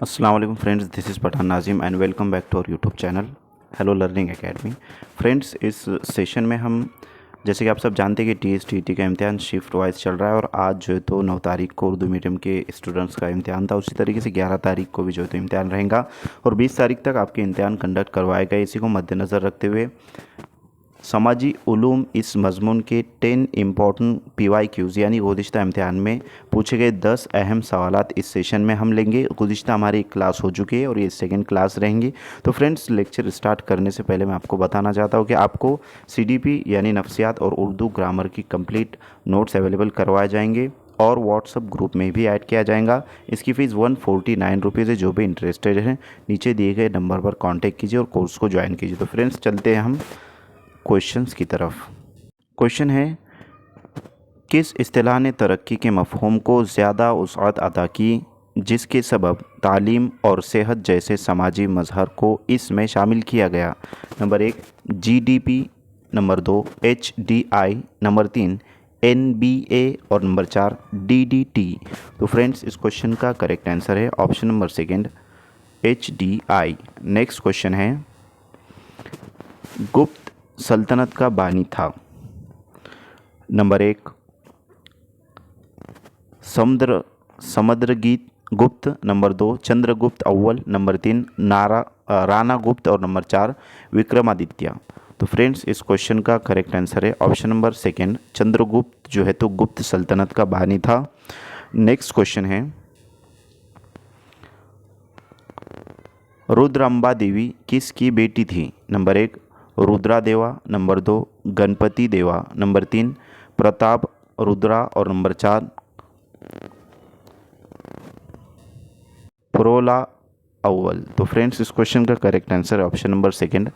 अस्सलाम वालेकुम friends, this is Pathan Nazim and welcome back to our YouTube channel hello learning academy. Friends, इस session में हम जैसे कि आप सब जानते हैं कि टीएसटीईटी का इम्तिहान शिफ्ट वाइज चल रहा है और आज जो है तो 9 तारीख को उर्दू मीडियम के स्टूडेंट्स का इम्तिहान था। उसी तरीके से 11 तारीख को भी जो है तो इम्तिहान रहेगा और 20 तारीख तक आपके इम्तिहान कंडक्ट करवाए गए। इसी को मद्देनज़र रखते हुए समाजी उलूम इस मज़मून के 10 इम्पॉर्टेंट PYQs यानी गुज़िश्ता इम्तिहान में पूछे गए 10 अहम सवालात इस सेशन में हम लेंगे। गुज़िश्ता हमारी एक क्लास हो चुकी है और ये सेकंड क्लास रहेंगी। तो फ्रेंड्स, लेक्चर स्टार्ट करने से पहले मैं आपको बताना चाहता हूँ कि आपको CDP यानी नफ्सियात और उर्दू ग्रामर की कंप्लीट नोट्स अवेलेबल करवाए जाएंगे और व्हाट्सअप ग्रुप में भी ऐड किया जाएगा। इसकी फ़ीस 149 रुपीज़ है। जो भी इंटरेस्टेड हैं नीचे दिए गए नंबर पर कांटेक्ट कीजिए और कोर्स को ज्वाइन कीजिए। तो फ्रेंड्स, चलते हैं हम क्वेश्चंस की तरफ। क्वेश्चन है, किस इस्तिलाह ने तरक्की के मफ़हूम को ज़्यादा वुसअत अता की जिसके सबब तालीम और सेहत जैसे समाजी मज़हर को इसमें शामिल किया गया? Number 1 GDP, number 2 HDI, number 3 NBA और नंबर 4 DDT। तो फ्रेंड्स, इस क्वेश्चन का करेक्ट आंसर है option number second HDI। Next question है, गुप्त सल्तनत का बानी था? नंबर 1 समुद्रगीत गुप्त, नंबर 2 चंद्रगुप्त अव्वल, नंबर 3 राणा गुप्त और नंबर 4 विक्रमादित्य। तो फ्रेंड्स, इस क्वेश्चन का करेक्ट आंसर है ऑप्शन नंबर सेकेंड चंद्रगुप्त जो है तो गुप्त सल्तनत का बानी था। नेक्स्ट क्वेश्चन है, रुद्रांबा देवी किसकी बेटी थी? नंबर 1 रुद्रा देवा, नंबर 2 गणपति देवा, नंबर 3 प्रताप रुद्रा और नंबर 4 प्रोला अव्वल। तो फ्रेंड्स, इस क्वेश्चन का करेक्ट आंसर है ऑप्शन नंबर सेकेंड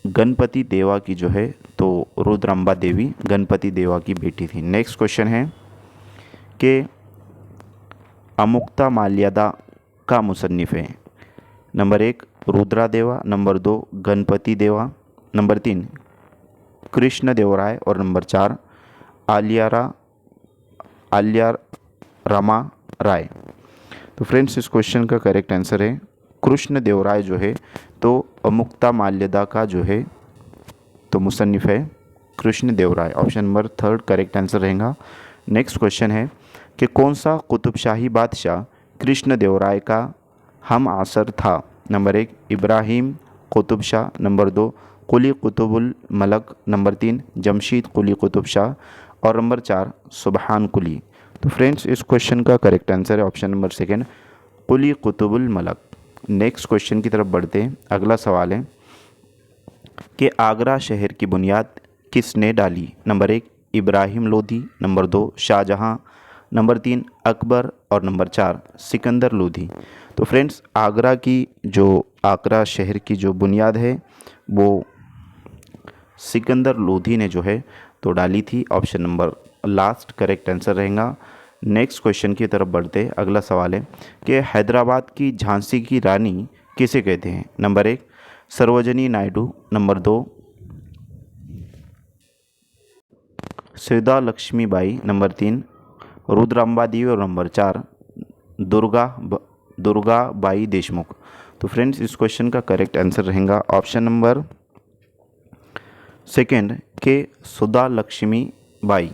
गणपति देवा की जो है तो रुद्रांबा देवी गणपति देवा की बेटी थी। नेक्स्ट क्वेश्चन है कि अमुक्ता माल्यादा का मुसन्निफ है? नंबर 1 रुद्रा देवा, नंबर 2 गणपति देवा, नंबर 3 कृष्ण देवराय और नंबर 4 आलिया रमा राय। तो फ्रेंड्स, इस क्वेश्चन का करेक्ट आंसर है कृष्ण देवराय जो है तो अमुक्ता माल्यदा का जो है तो मुसन्निफ है Krishna Devaraya. Option number third correct answer रहेगा। नेक्स्ट क्वेश्चन है कि कौन सा कुतुबशाही बादशाह कृष्ण देवराय का हम आसर था? नंबर 1 इब्राहिम कुतुब शाह, नंबर 2 कुली कुतुबुल मलक, नंबर 3 जमशीद कुली कुतुब शाह और नंबर 4 सुबहान कुली। तो फ्रेंड्स, इस क्वेश्चन का करेक्ट आंसर है ऑप्शन नंबर सेकेंड कुली कुतुबुल मलक। नेक्स्ट क्वेश्चन की तरफ बढ़ते हैं। अगला सवाल है कि आगरा शहर की बुनियाद किसने डाली? Number 1 Ibrahim Lodi, number 2 Shahjahan, number 3 Akbar और नंबर 4 सिकंदर लोधी। तो फ्रेंड्स, आगरा शहर की जो बुनियाद है वो सिकंदर लोधी ने जो है तो डाली थी। Option number last correct answer रहेगा। नेक्स्ट क्वेश्चन की तरफ बढ़ते। अगला सवाल है कि हैदराबाद की झांसी की रानी किसे कहते हैं? नंबर 1 सरोजनी नायडू, नंबर 2 सैदा लक्ष्मीबाई, नंबर 3 रुद्रांबा देवी और नंबर 4 दुर्गा बाई देशमुख। तो फ्रेंड्स, इस क्वेश्चन का करेक्ट आंसर रहेगा ऑप्शन नंबर सेकेंड के सुधा लक्ष्मी बाई।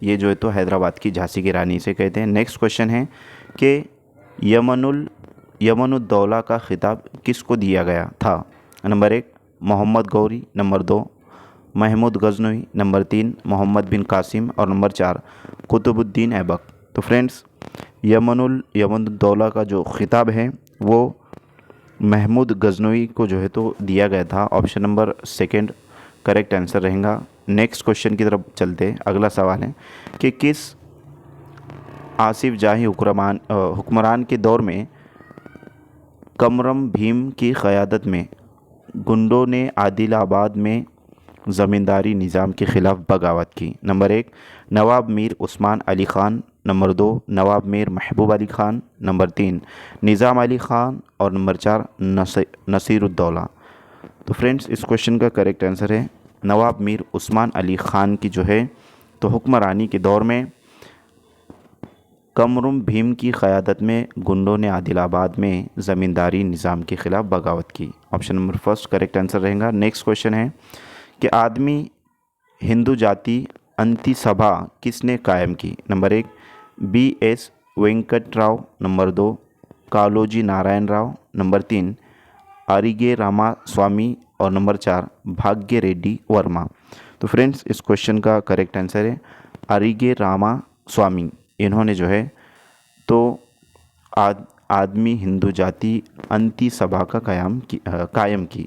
ये जो है तो हैदराबाद की झांसी की रानी से कहते हैं। नेक्स्ट क्वेश्चन है कि यमनुद्दौला का खिताब किसको दिया गया था? Number 1 Mohammad Ghori, number 2 Mahmud Ghaznavi, number 3 Mohammad bin Qasim और नंबर 4 कुतुबुद्दीन ऐबक। तो फ्रेंड्स, यमनुद्दौला का जो खिताब है वो महमूद गजनवी को जो है तो दिया गया था। Option number second correct answer रहेगा। नेक्स्ट क्वेश्चन की तरफ चलते। अगला सवाल है कि किस आसिफ जाही हुक्मरान के दौर में कमरम भीम की क़यादत में गुंडों ने आदिलाबाद में ज़मींदारी निज़ाम के ख़िलाफ़ बगावत की? नंबर 1 नवाब मीर उस्मान अली ख़ान, नंबर 2 नवाब मीर महबूब अली ख़ान, नंबर 3 निज़ाम अली ख़ान और नंबर 4 नसीरुद्दौला। तो फ्रेंड्स, इस क्वेश्चन का करेक्ट आंसर है नवाब मीर उस्मान अली ख़ान की जो है तो हुक्मरानी के दौर में कमरुम भीम की क़यादत में गुंडों ने आदिलाबाद में ज़मींदारी निज़ाम के ख़िलाफ़ बगावत की। Option number first correct answer रहेगा। नेक्स्ट क्वेश्चन है कि आदमी हिंदू जाति अंति सभा किसने कायम की। Number 1 B.S. Venkat Rao, number 2 Kaloji Narayan Rao, number 3 Arige Ramaswamy और नंबर 4 भाग्य रेड्डी वर्मा। तो फ्रेंड्स इस क्वेश्चन का करेक्ट आंसर है अरिगे रामास्वामी। इन्होंने जो है तो आदमी हिंदू जाति अंति सभा का कायम की।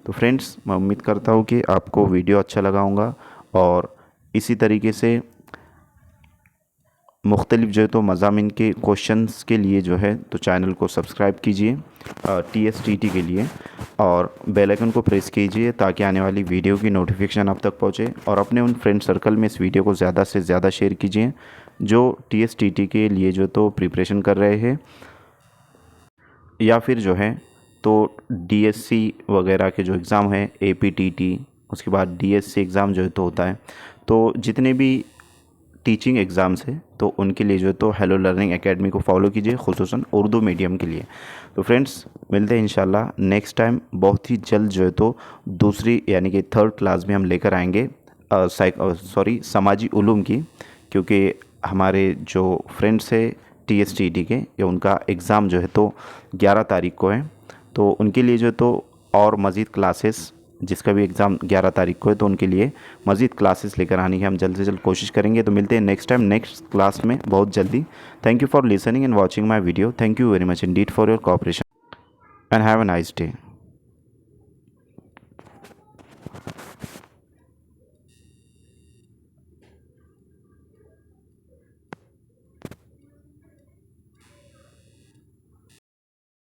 तो फ्रेंड्स मैं उम्मीद करता हूँ कि आपको वीडियो अच्छा लगा होगा और इसी तरीके से मुख्तलिफ जो है तो मज़ामिन के क्वेश्चंस के लिए जो है तो चैनल को सब्सक्राइब कीजिए TSTT के लिए और बेल आइकन को प्रेस कीजिए ताकि आने वाली वीडियो की नोटिफिकेशन आप तक पहुंचे। और अपने उन फ्रेंड सर्कल में इस वीडियो को ज़्यादा से ज़्यादा शेयर कीजिए जो TSTT के लिए जो तो प्रिपरेशन कर रहे हैं या फिर जो है तो DSC वगैरह के जो एग्ज़ाम है APTT, उसके बाद DSC एग्ज़ाम जो है तो होता है। तो जितने भी टीचिंग एग्ज़ाम्स है तो उनके लिए जो है तो हेलो लर्निंग एकेडमी को फॉलो कीजिए, खुसूसन उर्दू मीडियम के लिए। तो फ्रेंड्स मिलते हैं इंशाल्लाह नेक्स्ट टाइम बहुत ही जल्द जो है तो दूसरी यानी कि 3rd क्लास में हम लेकर आएंगे समाजी उलूम की, क्योंकि हमारे जो फ्रेंड्स है TSTT के या उनका एग्ज़ाम जो है तो 11 तारीख को है। तो उनके लिए जो है तो और मज़ीद क्लासेस, जिसका भी एग्ज़ाम 11 तारीख को है तो उनके लिए मज़ीद क्लासेस लेकर आने की हम जल्द से जल्द कोशिश करेंगे। तो मिलते हैं नेक्स्ट टाइम नेक्स्ट क्लास में बहुत जल्दी। Thank you for listening and watching my video. Thank you very much Indeed for your cooperation and have a nice day.